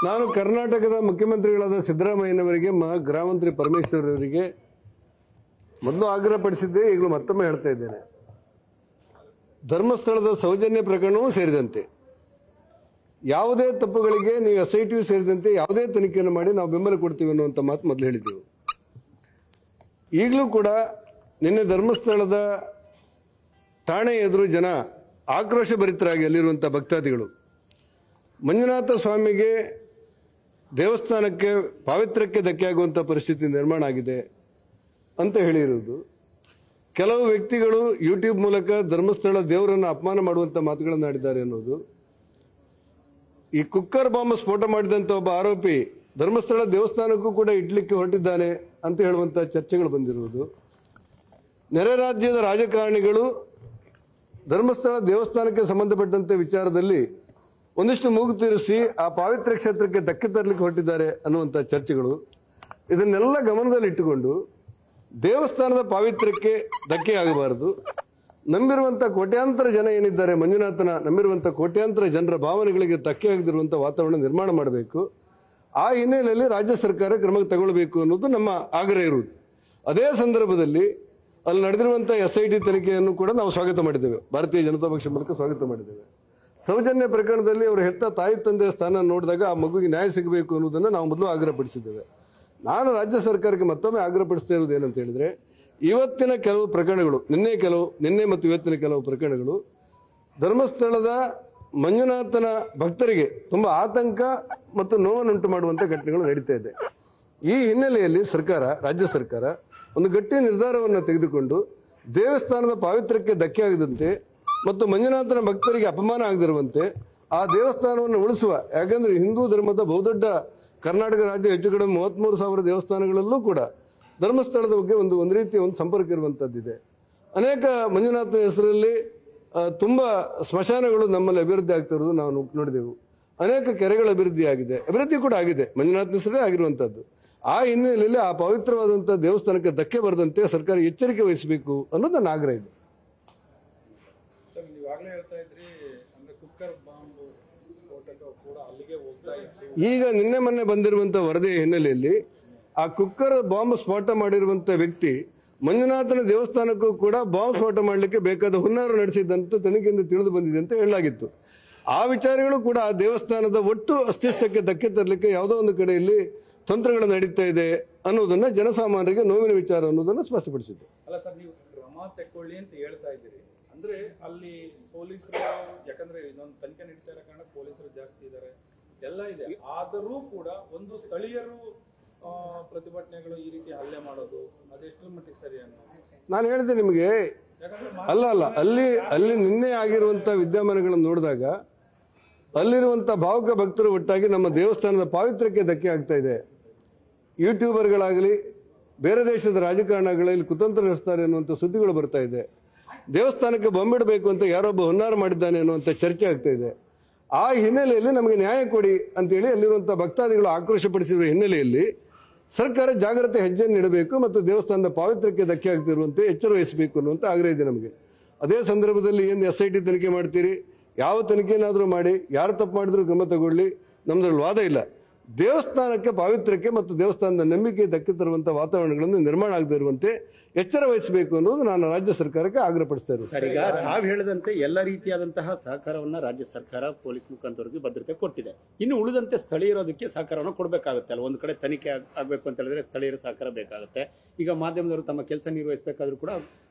ನಾನು ಕರ್ನಾಟಕದ ಮುಖ್ಯಮಂತ್ರಿಗಳಾದ ಸಿದ್ದರಾಮಯ್ಯನವರಿಗೆ ಗೃಹ ಮಂತ್ರಿ ಪರಮೇಶ್ವರ್ ಅವರಿಗೆ ಮೊದಲು ಆಗ್ರಹ ಪಡಿಸಿದ್ದೆ, ಈಗಲೂ ಮತ್ತೊಮ್ಮೆ ಹೇಳ್ತಾ ಇದ್ದೇನೆ. ಧರ್ಮಸ್ಥಳದ ಸೌಜನ್ಯ ಪ್ರಕರಣವೂ ಸೇರಿದಂತೆ ಯಾವುದೇ ತಪ್ಪುಗಳಿಗೆ ನೀವು SIT ಸೇರಿದಂತೆ ಯಾವುದೇ ತನಿಖೆಯನ್ನು ಮಾಡಿ ನಾವು ಬೆಂಬಲ ಕೊಡ್ತೀವಿ ಅನ್ನುವಂಥ ಮಾತು ಮೊದಲು ಹೇಳಿದ್ದೆವು. ಈಗಲೂ ಕೂಡ ನಿನ್ನೆ ಧರ್ಮಸ್ಥಳದ ಠಾಣೆ ಎದುರು ಜನ ಆಕ್ರೋಶ ಭರಿತರಾಗಿ ಅಲ್ಲಿರುವಂಥ ಭಕ್ತಾದಿಗಳು ಮಂಜುನಾಥ ಸ್ವಾಮಿಗೆ ದೇವಸ್ಥಾನಕ್ಕೆ ಪಾವಿತ್ರ್ಯಕ್ಕೆ ಧಕ್ಕೆ ಆಗುವಂಥ ಪರಿಸ್ಥಿತಿ ನಿರ್ಮಾಣ ಆಗಿದೆ ಅಂತ ಹೇಳಿರುವುದು. ಕೆಲವು ವ್ಯಕ್ತಿಗಳು ಯೂಟ್ಯೂಬ್ ಮೂಲಕ ಧರ್ಮಸ್ಥಳ ದೇವರನ್ನು ಅಪಮಾನ ಮಾಡುವಂಥ ಮಾತುಗಳನ್ನು ಆಡಿದ್ದಾರೆ ಅನ್ನೋದು. ಈ ಕುಕ್ಕರ್ ಬಾಂಬ್ ಸ್ಫೋಟ ಮಾಡಿದಂಥ ಒಬ್ಬ ಆರೋಪಿ ಧರ್ಮಸ್ಥಳ ದೇವಸ್ಥಾನಕ್ಕೂ ಕೂಡ ಇಡ್ಲಿಕ್ಕೆ ಹೊರಟಿದ್ದಾನೆ ಅಂತ ಹೇಳುವಂಥ ಚರ್ಚೆಗಳು ಬಂದಿರುವುದು. ನೆರೆ ರಾಜ್ಯದ ರಾಜಕಾರಣಿಗಳು ಧರ್ಮಸ್ಥಳ ದೇವಸ್ಥಾನಕ್ಕೆ ಸಂಬಂಧಪಟ್ಟಂತೆ ವಿಚಾರದಲ್ಲಿ ಒಂದಿಷ್ಟು ಮೂಗು ತೀರಿಸಿ ಆ ಪಾವಿತ್ರ್ಯ ಕ್ಷೇತ್ರಕ್ಕೆ ಧಕ್ಕೆ ತರಲಿಕ್ಕೆ ಹೊರಟಿದ್ದಾರೆ ಅನ್ನುವಂಥ ಚರ್ಚೆಗಳು. ಇದನ್ನೆಲ್ಲ ಗಮನದಲ್ಲಿಟ್ಟುಕೊಂಡು ದೇವಸ್ಥಾನದ ಪಾವಿತ್ರ್ಯಕ್ಕೆ ಧಕ್ಕೆ ಆಗಬಾರದು, ನಂಬಿರುವಂಥ ಕೋಟ್ಯಾಂತರ ಜನ ಏನಿದ್ದಾರೆ ಮಂಜುನಾಥನ ನಂಬಿರುವಂಥ ಕೋಟ್ಯಾಂತರ ಜನರ ಭಾವನೆಗಳಿಗೆ ಧಕ್ಕೆ ಆಗದಿರುವಂಥ ವಾತಾವರಣ ನಿರ್ಮಾಣ ಮಾಡಬೇಕು. ಆ ಹಿನ್ನೆಲೆಯಲ್ಲಿ ರಾಜ್ಯ ಸರ್ಕಾರ ಕ್ರಮ ತಗೊಳ್ಬೇಕು ಅನ್ನೋದು ನಮ್ಮ ಆಗ್ರಹ ಇರುವುದು. ಅದೇ ಸಂದರ್ಭದಲ್ಲಿ ಅಲ್ಲಿ ನಡೆದಿರುವಂಥ SIT ತನಿಖೆಯನ್ನು ಕೂಡ ನಾವು ಸ್ವಾಗತ ಮಾಡಿದ್ದೇವೆ, ಭಾರತೀಯ ಜನತಾ ಪಕ್ಷ ಮೂಲಕ ಸ್ವಾಗತ ಮಾಡಿದ್ದೇವೆ. ಸೌಜನ್ಯ ಪ್ರಕರಣದಲ್ಲಿ ಅವರು ಹೆತ್ತ ತಾಯಿ ತಂದೆಯ ಸ್ಥಾನ ನೋಡಿದಾಗ ಆ ಮಗುವಿಗೆ ನ್ಯಾಯ ಸಿಗಬೇಕು ಅನ್ನೋದನ್ನು ನಾವು ಮೊದಲು ಆಗ್ರಹಪಡಿಸಿದ್ದೇವೆ. ನಾನು ರಾಜ್ಯ ಸರ್ಕಾರಕ್ಕೆ ಮತ್ತೊಮ್ಮೆ ಆಗ್ರಹಪಡಿಸ್ತಾ ಇರುವುದು ಏನಂತ ಹೇಳಿದ್ರೆ, ಇವತ್ತಿನ ಕೆಲವು ಪ್ರಕರಣಗಳು, ನಿನ್ನೆ ಮತ್ತು ಇವತ್ತಿನ ಕೆಲವು ಪ್ರಕರಣಗಳು ಧರ್ಮಸ್ಥಳದ ಮಂಜುನಾಥನ ಭಕ್ತರಿಗೆ ತುಂಬಾ ಆತಂಕ ಮತ್ತು ನೋವನ್ನುಂಟು ಮಾಡುವಂತ ಘಟನೆಗಳು ನಡೀತಾ ಇದೆ. ಈ ಹಿನ್ನೆಲೆಯಲ್ಲಿ ರಾಜ್ಯ ಸರ್ಕಾರ ಒಂದು ಗಟ್ಟಿ ನಿರ್ಧಾರವನ್ನು ತೆಗೆದುಕೊಂಡು ದೇವಸ್ಥಾನದ ಪಾವಿತ್ರ್ಯಕ್ಕೆ ಧಕ್ಕೆ ಆಗದಂತೆ ಮತ್ತು ಮಂಜುನಾಥನ ಭಕ್ತರಿಗೆ ಅಪಮಾನ ಆಗದಿರುವಂತೆ ಆ ದೇವಸ್ಥಾನವನ್ನು ಉಳಿಸುವ, ಯಾಕಂದ್ರೆ ಹಿಂದೂ ಧರ್ಮದ ಬಹುದೊಡ್ಡ ಕರ್ನಾಟಕ ರಾಜ್ಯ ಹೆಚ್ಚು ಕಡಿಮೆ 33,000 ದೇವಸ್ಥಾನಗಳಲ್ಲೂ ಕೂಡ ಧರ್ಮಸ್ಥಳದ ಬಗ್ಗೆ ಒಂದು ರೀತಿಯ ಒಂದು ಸಂಪರ್ಕ ಇರುವಂತದ್ದಿದೆ. ಅನೇಕ ಮಂಜುನಾಥನ ಹೆಸರಲ್ಲಿ ತುಂಬಾ ಸ್ಮಶಾನಗಳು ನಮ್ಮಲ್ಲಿ ಅಭಿವೃದ್ಧಿ ಆಗ್ತಾ ಇರೋದು ನಾವು ನೋಡಿದೆವು. ಅನೇಕ ಕೆರೆಗಳ ಅಭಿವೃದ್ಧಿ ಕೂಡ ಆಗಿದೆ, ಮಂಜುನಾಥನ ಹೆಸರೇ ಆಗಿರುವಂತದ್ದು. ಆ ಹಿನ್ನೆಲೆಯಲ್ಲಿ ಆ ಪವಿತ್ರವಾದಂತಹ ದೇವಸ್ಥಾನಕ್ಕೆ ಧಕ್ಕೆ ಬರದಂತೆ ಸರ್ಕಾರ ಎಚ್ಚರಿಕೆ ವಹಿಸಬೇಕು ಅನ್ನೋದು ನನ್ನ ಆಗ್ರಹ ಇದೆ. ಈಗ ನಿನ್ನೆ ಮೊನ್ನೆ ಬಂದಿರುವಂತಹ ವರದಿಯ ಹಿನ್ನೆಲೆಯಲ್ಲಿ ಆ ಕುಕ್ಕರ್ ಬಾಂಬ್ ಸ್ಫೋಟ ಮಾಡಿರುವಂತ ವ್ಯಕ್ತಿ ಮಂಜುನಾಥನ ದೇವಸ್ಥಾನಕ್ಕೂ ಕೂಡ ಬಾಂಬ್ ಸ್ಫೋಟ ಮಾಡಲಿಕ್ಕೆ ಬೇಕಾದ ಹುನ್ನಾರ ನಡೆಸಿದ್ದಂತ ತನಿಖೆಯಿಂದ ತಿಳಿದು ಬಂದಿದೆ ಅಂತ ಹೇಳಲಾಗಿತ್ತು. ಆ ವಿಚಾರಗಳು ಕೂಡ ಆ ದೇವಸ್ಥಾನದ ಒಟ್ಟು ಅಸ್ತಿತ್ವಕ್ಕೆ ಧಕ್ಕೆ ತರಲಿಕ್ಕೆ ಯಾವುದೋ ಒಂದು ಕಡೆಯಲ್ಲಿ ತಂತ್ರಗಳು ನಡೀತಾ ಇದೆ ಅನ್ನೋದನ್ನ ಜನಸಾಮಾನ್ಯರಿಗೆ ನೋವಿನ ವಿಚಾರ ಅನ್ನೋದನ್ನ ಸ್ಪಷ್ಟಪಡಿಸಿದೆ. ಅಲ್ಲ ಸರ್, ನೀವು ಕ್ರಮ ತಗೊಳ್ಳಿ ಅಂತ ಹೇಳ್ತಾ ಇದ್ದೀರಿ, ಅಂದ್ರೆ ಅಲ್ಲಿ ಪೊಲೀಸರು, ಯಾಕಂದ್ರೆ ಇನ್ನೊಂದು ತನಿಖೆ ನಡೀತಾ ಇರೋ ಕಾರಣ ಪೊಲೀಸರು ಜಾಸ್ತಿ ಇದ್ದಾರೆ, ಎಲ್ಲ ಇದೆ. ಆದರೂ ಕೂಡ ಒಂದು ಸ್ಥಳೀಯರು ಪ್ರತಿಭಟನೆಗಳು ಈ ರೀತಿ ಹಲ್ಲೆ ಮಾಡೋದು ಅದೆಷ್ಟರ ಮಟ್ಟಿಗೆ ಸರಿ ಅನ್ನೋ ನಾನು ಹೇಳಿದೆ ನಿಮಗೆ. ಅಲ್ಲ ಅಲ್ಲಿ ನಿನ್ನೆ ಆಗಿರುವಂತ ವಿದ್ಯಮಾನಗಳನ್ನು ನೋಡಿದಾಗ ಅಲ್ಲಿರುವಂತ ಭಾವುಕ ಭಕ್ತರು ಒಟ್ಟಾಗಿ ನಮ್ಮ ದೇವಸ್ಥಾನದ ಪಾವಿತ್ರ್ಯಕ್ಕೆ ಧಕ್ಕೆ ಆಗ್ತಾ ಇದೆ. ಯೂಟ್ಯೂಬರ್ಗಳಾಗಲಿ ಬೇರೆ ದೇಶದ ರಾಜಕಾರಣಿಗಳಲ್ಲಿ ಕುತಂತ್ರ ನಡೆಸ್ತಾರೆ ಅನ್ನುವಂಥ ಸುದ್ದಿಗಳು ಬರ್ತಾ ಇದೆ. ದೇವಸ್ಥಾನಕ್ಕೆ ಬೊಂಬಿಡಬೇಕು ಅಂತ ಯಾರೊಬ್ಬ ಹುನ್ನಾರ ಮಾಡಿದ್ದಾನೆ ಅನ್ನುವಂಥ ಚರ್ಚೆ ಆಗ್ತಾ ಇದೆ. ಆ ಹಿನ್ನೆಲೆಯಲ್ಲಿ ನಮಗೆ ನ್ಯಾಯ ಕೊಡಿ ಅಂತೇಳಿ ಅಲ್ಲಿರುವಂತಹ ಭಕ್ತಾದಿಗಳು ಆಕ್ರೋಶ ಪಡಿಸಿರುವ ಹಿನ್ನೆಲೆಯಲ್ಲಿ ಸರ್ಕಾರ ಜಾಗ್ರತೆ ಹೆಜ್ಜೆಯನ್ನು ಇಡಬೇಕು ಮತ್ತು ದೇವಸ್ಥಾನದ ಪಾವಿತ್ರ್ಯಕ್ಕೆ ಧಕ್ಕೆ ಆಗ್ತಿರುವಂತೆ ಎಚ್ಚರ ವಹಿಸಬೇಕು ಅನ್ನುವಂಥ ಆಗ್ರಹ ಇದೆ ನಮಗೆ. ಅದೇ ಸಂದರ್ಭದಲ್ಲಿ ಏನು SIT ತನಿಖೆ ಮಾಡ್ತೀರಿ, ಯಾವ ತನಿಖೆನಾದರೂ ಮಾಡಿ, ಯಾರು ತಪ್ಪು ಮಾಡಿದ್ರು ಕ್ರಮ ತಗೊಳ್ಳಿ, ನಮ್ದ್ರಲ್ಲಿ ವಾದ ಇಲ್ಲ. ದೇವಸ್ಥಾನಕ್ಕೆ ಪಾವಿತ್ರ್ಯಕ್ಕೆ ಮತ್ತು ದೇವಸ್ಥಾನದ ನಂಬಿಕೆ ಧಕ್ಕೆ ತರುವಂತ ವಾತಾವರಣಗಳನ್ನು ನಿರ್ಮಾಣ ಆಗದೇ ಇರುವಂತೆ ಎಚ್ಚರ ವಹಿಸಬೇಕು ಅನ್ನೋದು ನಾನು ರಾಜ್ಯ ಸರ್ಕಾರಕ್ಕೆ ಆಗ್ರಹಪಡಿಸ್ತಾ ಇರೋದು. ಸರ್, ಈಗ ತಾವು ಹೇಳಿದಂತೆ ಎಲ್ಲ ರೀತಿಯಾದಂತಹ ಸಹಕಾರವನ್ನ ರಾಜ್ಯ ಸರ್ಕಾರ ಪೊಲೀಸ್ ಮುಖಾಂತರವಾಗಿ ಭದ್ರತೆ ಕೊಟ್ಟಿದೆ. ಇನ್ನು ಉಳಿದಂತೆ ಸ್ಥಳೀಯರೋದಕ್ಕೆ ಸಹಕಾರವನ್ನು ಕೊಡಬೇಕಾಗುತ್ತೆ ಅಲ್ಲ. ಒಂದು ಕಡೆ ತನಿಖೆ ಆಗಬೇಕು ಅಂತ ಹೇಳಿದ್ರೆ ಸ್ಥಳೀಯರ ಸಹಕಾರ ಬೇಕಾಗುತ್ತೆ. ಈಗ ಮಾಧ್ಯಮದವರು ತಮ್ಮ ಕೆಲಸ ನಿರ್ವಹಿಸಬೇಕಾದ್ರೂ ಕೂಡ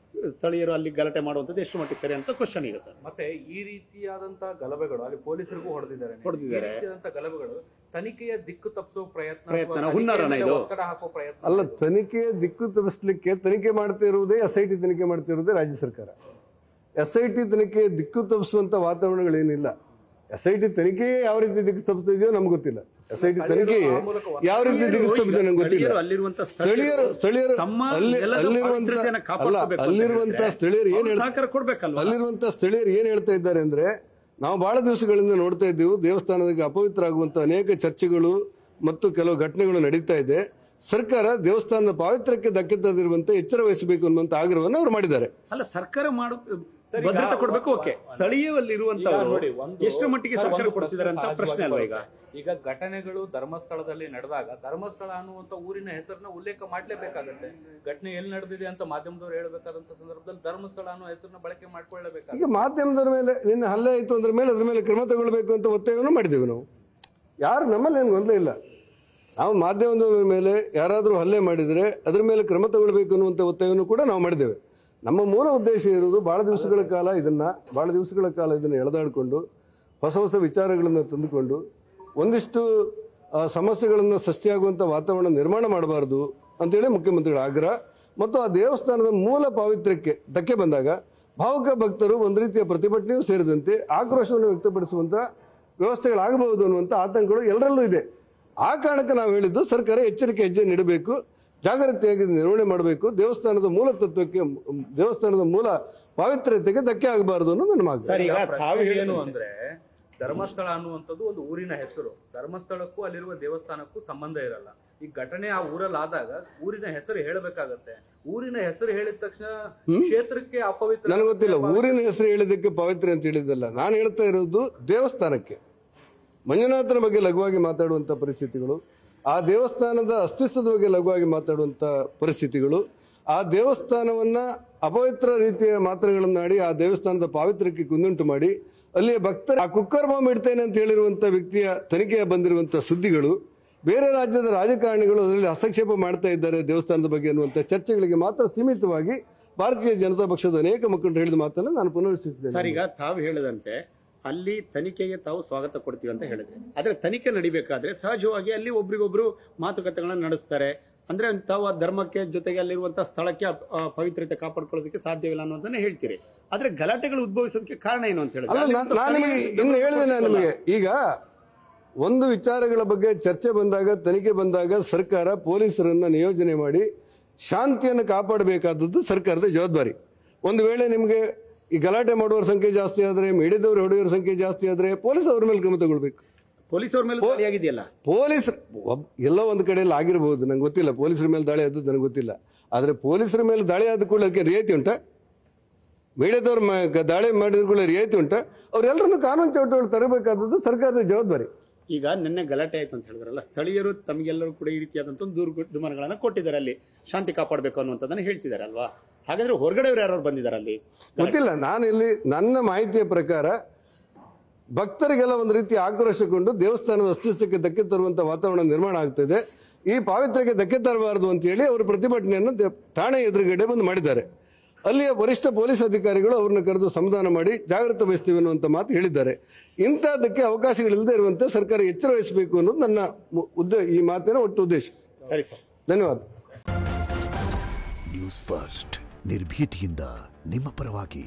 ಸ್ಥಳೀಯರು ಅಲ್ಲಿ ಗಲಾಟೆ ಮಾಡುವಂತದ್ದು ಎಷ್ಟು ಮಟ್ಟಿಗೆ ಸರಿ ಅಂತ ಕ್ವಶನ್ ಇದೆ ಸರ್. ಮತ್ತೆ ಈ ರೀತಿಯಾದಂತಹ ಗಲಭೆಗಳು ಅಲ್ಲಿ ಪೊಲೀಸರಿಗೂ ಹೊಡೆದಿದ್ದಾರೆ. ಗಲಭೆಗಳು ತನಿಖೆಯ ದಿಕ್ಕು ತಪ್ಪಿಸುವ ಪ್ರಯತ್ನ ಹುನ್ನಾರನ ಇದು ಒತ್ತಡ ಹಾಕುವ ಪ್ರಯತ್ನ ಅಲ್ಲ. ತನಿಖೆಯ ದಿಕ್ಕು ತಪ್ಪಿಸಲಿಕ್ಕೆ ತನಿಖೆ ಮಾಡ್ತಾ ಇರುವುದೇ SIT ತನಿಖೆ ಮಾಡ್ತಾ ಇರುವುದೇ ರಾಜ್ಯ ಸರ್ಕಾರ. SIT ತನಿಖೆ ದಿಕ್ಕು ತಪ್ಪಿಸುವಂತ ವಾತಾವರಣಗಳೇನಿಲ್ಲ. SIT ತನಿಖೆಯೇ ಯಾವ ರೀತಿ ದಿಕ್ಕು ತಪ್ಪಿಸ್ತಾ ಇದೆಯೋ ನಮ್ಗೆ ಗೊತ್ತಿಲ್ಲ. SIT ತನಿಖೆ ಯಾವ ರೀತಿ ದಿಕ್ಕು ತಪ್ಪಿದೆ ನಂಗೆ ಗೊತ್ತಿಲ್ಲ. ಅಲ್ಲಿರುವಂತಹ ಸ್ಥಳೀಯರು ಏನ್ ಹೇಳ್ತಾ ಇದ್ದಾರೆ ಅಂದ್ರೆ, ನಾವು ಬಹಳ ದಿವಸಗಳಿಂದ ನೋಡ್ತಾ ಇದ್ದೀವಿ ದೇವಸ್ಥಾನಕ್ಕೆ ಅಪವಿತ್ರ ಆಗುವಂತ ಅನೇಕ ಚರ್ಚೆಗಳು ಮತ್ತು ಕೆಲವು ಘಟನೆಗಳು ನಡೀತಾ ಇದೆ. ಸರ್ಕಾರ ದೇವಸ್ಥಾನದ ಪಾವಿತ್ರ್ಯಕ್ಕೆ ಧಕ್ಕೆ ತರದಿರುವಂತೆ ಎಚ್ಚರ ವಹಿಸಬೇಕು ಅನ್ನುವಂತ ಆಗ್ರಹವನ್ನು ಅವರು ಮಾಡಿದ್ದಾರೆ. ಅಲ್ಲ, ಭದ್ರತೆ ಕೊಡ್ಬೇಕು. ಓಕೆ, ಸ್ಥಳೀಯಲ್ಲಿರುವಂತವರು ನೋಡಿ, ಎಷ್ಟು ಮಟ್ಟಿಗೆ ಸರ್, ಸರ್ಕಾರ ಒಂದು ಕೊಡ್ತಿದ್ದಾರೆ ಅಂತ ಪ್ರಶ್ನೆ ಅಲ್ವಾ ಈಗ? ಈಗ ಘಟನೆಗಳು ಧರ್ಮಸ್ಥಳದಲ್ಲಿ ನಡೆದಾಗ ಧರ್ಮಸ್ಥಳ ಅನ್ನುವಂತ ಊರಿನ ಹೆಸರನ್ನ ಉಲ್ಲೇಖ ಮಾಡ್ಲೇಬೇಕಾಗತ್ತೆ. ಘಟನೆ ಎಲ್ಲಿ ನಡೆದಿದೆ ಅಂತ ಮಾಧ್ಯಮದವರು ಹೇಳ್ಬೇಕಾದಂತ ಸಂದರ್ಭದಲ್ಲಿ ಧರ್ಮಸ್ಥಳ ಅನ್ನೋ ಹೆಸರನ್ನ ಬಳಕೆ ಮಾಡ್ಕೊಳ್ಳೇಬೇಕಾಗುತ್ತೆ. ಈಗ ಮಾಧ್ಯಮದ ಮೇಲೆ ನಿನ್ನೆ ಹಲ್ಲೆ ಆಯಿತು ಅದ್ರ ಮೇಲೆ ಕ್ರಮ ತಗೊಳ್ಬೇಕು ಅಂತ ಒತ್ತಾಯವನ್ನು ಮಾಡಿದ್ದೇವೆ ನಾವು. ಯಾರು ನಮ್ಮಲ್ಲಿ ಏನು ಗೊಂದಲ ಇಲ್ಲ. ನಾವು ಮಾಧ್ಯಮದ ಮೇಲೆ ಯಾರಾದರೂ ಹಲ್ಲೆ ಮಾಡಿದರೆ ಅದ್ರ ಮೇಲೆ ಕ್ರಮ ತಗೊಳ್ಬೇಕು ಅನ್ನುವಂಥ ಒತ್ತಾಯವನ್ನು ಕೂಡ ನಾವು ಮಾಡಿದ್ದೇವೆ. ನಮ್ಮ ಮೂಲ ಉದ್ದೇಶ ಇರುವುದು ಬಹಳ ದಿವಸಗಳ ಕಾಲ ಇದನ್ನು ಎಳೆದಾಡಿಕೊಂಡು ಹೊಸ ವಿಚಾರಗಳನ್ನು ತಂದುಕೊಂಡು ಒಂದಿಷ್ಟು ಸಮಸ್ಯೆಗಳನ್ನು ಸೃಷ್ಟಿಯಾಗುವಂಥ ವಾತಾವರಣ ನಿರ್ಮಾಣ ಮಾಡಬಾರ್ದು ಅಂತೇಳಿ ಮುಖ್ಯಮಂತ್ರಿಗಳ ಆಗ್ರಹ. ಮತ್ತು ಆ ದೇವಸ್ಥಾನದ ಮೂಲ ಪಾವಿತ್ರ್ಯಕ್ಕೆ ಧಕ್ಕೆ ಬಂದಾಗ ಭಾವುಕ ಭಕ್ತರು ಒಂದು ರೀತಿಯ ಪ್ರತಿಭಟನೆಯೂ ಸೇರಿದಂತೆ ಆಕ್ರೋಶವನ್ನು ವ್ಯಕ್ತಪಡಿಸುವಂಥ ವ್ಯವಸ್ಥೆಗಳಾಗಬಹುದು ಅನ್ನುವಂಥ ಆತಂಕಗಳು ಎಲ್ಲರಲ್ಲೂ ಇದೆ. ಆ ಕಾರಣಕ್ಕೆ ನಾವು ಹೇಳಿದ್ದು ಸರ್ಕಾರ ಎಚ್ಚರಿಕೆ ಹೆಜ್ಜೆ ನೀಡಬೇಕು, ಜಾಗೃತಿಯಾಗಿ ನಿರ್ವಹಣೆ ಮಾಡಬೇಕು, ದೇವಸ್ಥಾನದ ಮೂಲ ತತ್ವಕ್ಕೆ, ದೇವಸ್ಥಾನದ ಮೂಲ ಪಾವಿತ್ರ್ಯತೆಗೆ ಧಕ್ಕೆ ಆಗಬಾರದು ಅನ್ನೋದು ನನ್ನ ಮಾತು. ಸರ್, ಈಗ ತಾವು ಏನು ಅಂದ್ರೆ ಧರ್ಮಸ್ಥಳ ಅನ್ನುವಂಥದ್ದು ಒಂದು ಊರಿನ ಹೆಸರು. ಧರ್ಮಸ್ಥಳಕ್ಕೂ ಅಲ್ಲಿರುವ ದೇವಸ್ಥಾನಕ್ಕೂ ಸಂಬಂಧ ಇರಲ್ಲ. ಈ ಘಟನೆ ಆ ಊರಲ್ಲಿ ಆದಾಗ ಊರಿನ ಹೆಸರು ಹೇಳಬೇಕಾಗತ್ತೆ. ಊರಿನ ಹೆಸರು ಹೇಳಿದ ತಕ್ಷಣ ಕ್ಷೇತ್ರಕ್ಕೆ ಅಪವಿತ್ರ. ನನಗೆ ಗೊತ್ತಿಲ್ಲ, ಊರಿನ ಹೆಸರು ಹೇಳಿದ್ದಕ್ಕೆ ಪವಿತ್ರ ಅಂತ ಹೇಳಿದ್ದಲ್ಲ. ನಾನು ಹೇಳ್ತಾ ಇರೋದು ದೇವಸ್ಥಾನಕ್ಕೆ, ಮಂಜುನಾಥನ ಬಗ್ಗೆ ಲಘುವಾಗಿ ಮಾತಾಡುವಂತ ಪರಿಸ್ಥಿತಿಗಳು, ಆ ದೇವಸ್ಥಾನದ ಅಸ್ತಿತ್ವದ ಬಗ್ಗೆ ಲಘುವಾಗಿ ಮಾತಾಡುವಂತ ಪರಿಸ್ಥಿತಿಗಳು, ಆ ದೇವಸ್ಥಾನವನ್ನ ಅಪವಿತ್ರ ರೀತಿಯ ಮಾತ್ರೆಗಳನ್ನಾಡಿ ಆ ದೇವಸ್ಥಾನದ ಪಾವಿತ್ರ್ಯಕ್ಕೆ ಕುಂದುಂಟು ಮಾಡಿ ಅಲ್ಲಿಯ ಭಕ್ತರ ಆ ಕುಕ್ಕರ್ ಬಾಂಬ್ ಇಡ್ತೇನೆ ಅಂತ ಹೇಳಿರುವಂತ ವ್ಯಕ್ತಿಯ ತನಿಖೆಯ ಬಂದಿರುವಂತಹ ಸುದ್ದಿಗಳು, ಬೇರೆ ರಾಜ್ಯದ ರಾಜಕಾರಣಿಗಳು ಅದರಲ್ಲಿ ಹಸ್ತಕ್ಷೇಪ ಮಾಡ್ತಾ ಇದ್ದಾರೆ ದೇವಸ್ಥಾನದ ಬಗ್ಗೆ ಅನ್ನುವಂಥ ಚರ್ಚೆಗಳಿಗೆ ಮಾತ್ರ ಸೀಮಿತವಾಗಿ ಭಾರತೀಯ ಜನತಾ ಪಕ್ಷದ ಅನೇಕ ಮುಖಂಡರು ಹೇಳಿದ ಮಾತನ್ನು ನಾನು ಪುನರುಚ್ಚರಿಸಿದ್ದೇನೆ. ಸರ್, ಈಗ ತಾವು ಹೇಳಿದಂತೆ ಅಲ್ಲಿ ತನಿಖೆಗೆ ತಾವು ಸ್ವಾಗತ ಕೊಡ್ತೀವಿ ಅಂತ ಹೇಳಿದ್ರೆ, ಆದ್ರೆ ತನಿಖೆ ನಡಿಬೇಕಾದ್ರೆ ಸಹಜವಾಗಿ ಅಲ್ಲಿ ಒಬ್ರಿಗೊಬ್ರು ಮಾತುಕತೆಗಳನ್ನ ನಡೆಸ್ತಾರೆ. ಅಂದ್ರೆ ತಾವು ಆ ಧರ್ಮಕ್ಕೆ ಜೊತೆಗೆ ಅಲ್ಲಿರುವಂತಹ ಸ್ಥಳಕ್ಕೆ ಪವಿತ್ರತೆ ಕಾಪಾಡ್ಕೊಳ್ಳೋದಕ್ಕೆ ಸಾಧ್ಯವಿಲ್ಲ ಅನ್ನೋದನ್ನ ಹೇಳ್ತೀರಿ. ಆದ್ರೆ ಗಲಾಟೆಗಳು ಉದ್ಭವಿಸೋದಕ್ಕೆ ಕಾರಣ ಏನು ಅಂತ ಹೇಳಿದ್ರೆ, ನಾನು ನಿಮಗೆ ಇನ್ನು ಹೇಳಿದೆ. ನಿಮಗೆ ಈಗ ಒಂದು ವಿಚಾರಗಳ ಬಗ್ಗೆ ಚರ್ಚೆ ಬಂದಾಗ, ತನಿಖೆ ಬಂದಾಗ ಸರ್ಕಾರ ಪೊಲೀಸರನ್ನ ನಿಯೋಜನೆ ಮಾಡಿ ಶಾಂತಿಯನ್ನು ಕಾಪಾಡಬೇಕಾದದ್ದು ಸರ್ಕಾರದ ಜವಾಬ್ದಾರಿ. ಒಂದು ವೇಳೆ ನಿಮಗೆ ಈ ಗಲಾಟೆ ಮಾಡುವವರ ಸಂಖ್ಯೆ ಜಾಸ್ತಿ ಆದ್ರೆ, ಮೀಡಿಯಾದವರು ಹೊಡೆಯೋರ ಸಂಖ್ಯೆ ಜಾಸ್ತಿ ಆದ್ರೆ ಪೊಲೀಸ್ ಅವ್ರ ಮೇಲೆ ಕ್ರಮ ತಗೊಳ್ಬೇಕು. ಪೊಲೀಸರ ಮೇಲೆ ದಾಳಿ ಆಗಿದೆಯಲ್ಲ, ಪೊಲೀಸ್ ಎಲ್ಲೋ ಒಂದು ಕಡೆಯಲ್ಲಿ ಆಗಿರಬಹುದು, ನಂಗೆ ಗೊತ್ತಿಲ್ಲ. ಪೊಲೀಸರ ಮೇಲೆ ದಾಳಿ ಆದದ್ದು ನನಗೆ ಗೊತ್ತಿಲ್ಲ. ಆದ್ರೆ ಪೊಲೀಸರ ಮೇಲೆ ದಾಳಿ ಆದ ಕೂಡ ಅದಕ್ಕೆ ರಿಯಾಯಿತಿ ಉಂಟಾ? ಮೀಡಿಯಾದವ್ರ ದಾಳಿ ಮಾಡಿದ ಕೂಡ ರಿಯಾಯಿತಿ ಉಂಟಾ? ಅವರೆಲ್ಲರನ್ನು ಕಾನೂನು ಚೌಟಗಳು ತರಬೇಕಾದದ್ದು ಸರ್ಕಾರದ ಜವಾಬ್ದಾರಿ. ಈಗ ನಿನ್ನೆ ಗಲಾಟೆ ಆಯ್ತು ಅಂತ ಹೇಳಿದ್ರಲ್ಲ, ಸ್ಥಳೀಯರು ತಮಗೆಲ್ಲರೂ ಕೂಡ ಈ ರೀತಿಯಾದಂತ ದುರ್ಮನಗಳನ್ನ ಕೊಟ್ಟಿದ್ದಾರೆ, ಅಲ್ಲಿ ಶಾಂತಿ ಕಾಪಾಡಬೇಕು ಅನ್ನುವಂಥದ್ದನ್ನ ಹೇಳ್ತಿದ್ದಾರೆ ಅಲ್ವಾ? ಹಾಗಾದ್ರೆ ಹೊರಗಡೆಯವರು ಯಾರು ಬಂದಿದ್ದಾರೆ ಅಲ್ಲಿ? ಗೊತ್ತಿಲ್ಲ. ನಾನು ಇಲ್ಲಿ ನನ್ನ ಮಾಹಿತಿಯ ಪ್ರಕಾರ ಭಕ್ತರಿಗೆಲ್ಲ ಒಂದು ರೀತಿ ಆಕ್ರೋಶಗೊಂಡು ದೇವಸ್ಥಾನದ ಅಸ್ತಿತ್ವಕ್ಕೆ ಧಕ್ಕೆ ತರುವಂತ ವಾತಾವರಣ ನಿರ್ಮಾಣ ಆಗ್ತಿದೆ. ಈ ಪಾವಿತ್ರ್ಯಕ್ಕೆ ಧಕ್ಕೆ ತರಬಾರದು ಅಂತ ಹೇಳಿ ಅವರು ಪ್ರತಿಭಟನೆಯನ್ನು ಠಾಣೆ ಎದುರುಗಡೆ ಬಂದು ಮಾಡಿದ್ದಾರೆ. ಅಲ್ಲಿಯ ವರಿಷ್ಠ ಪೊಲೀಸ್ ಅಧಿಕಾರಿಗಳು ಅವ್ರನ್ನ ಕರೆದು ಸಮಾಧಾನ ಮಾಡಿ ಜಾಗ್ರತೆ ವಹಿಸ್ತೀವಿ ಅನ್ನುವಂಥ ಮಾತು ಹೇಳಿದ್ದಾರೆ. ಇಂತಹದಕ್ಕೆ ಅವಕಾಶಗಳಿಲ್ಲದೆ ಇರುವಂತೆ ಸರ್ಕಾರ ಎಚ್ಚರ ವಹಿಸಬೇಕು ಅನ್ನೋದು ನನ್ನ ಈ ಮಾತಿನ ಒಟ್ಟು ಉದ್ದೇಶ. ಸರಿ ಸರ್, ಧನ್ಯವಾದ. ನ್ಯೂಸ್ ಫಸ್ಟ್ ನಿರ್ಭೀತಿಯಿಂದ ನಿಮ್ಮ ಪರವಾಗಿ.